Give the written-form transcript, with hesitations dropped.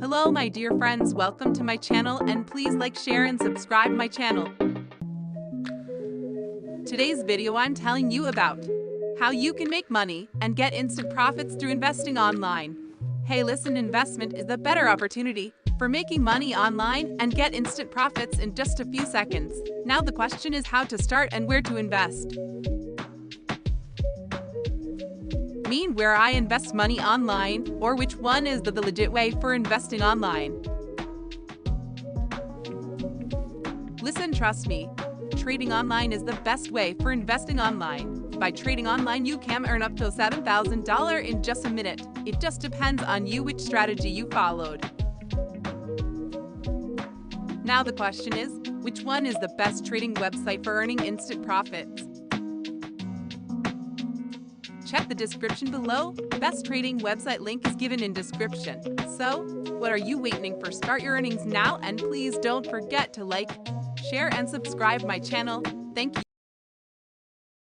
Hello my dear friends, welcome to my channel and please like, share and subscribe my channel. Today's video I'm telling you about how you can make money and get instant profits through investing online. Hey listen, investment is the better opportunity for making money online and get instant profits in just a few seconds. Now the question is how to start and where to invest. Mean where I invest money online, or which one is the legit way for investing online. Listen, trust me, trading online is the best way for investing online. By trading online, you can earn up to $7,000 in just a minute. It just depends on you which strategy you followed. Now the question is, which one is the best trading website for earning instant profits? Check the description below. Best trading website link is given in description. So, what are you waiting for? Start your earnings now and please don't forget to like, share and subscribe my channel. Thank you.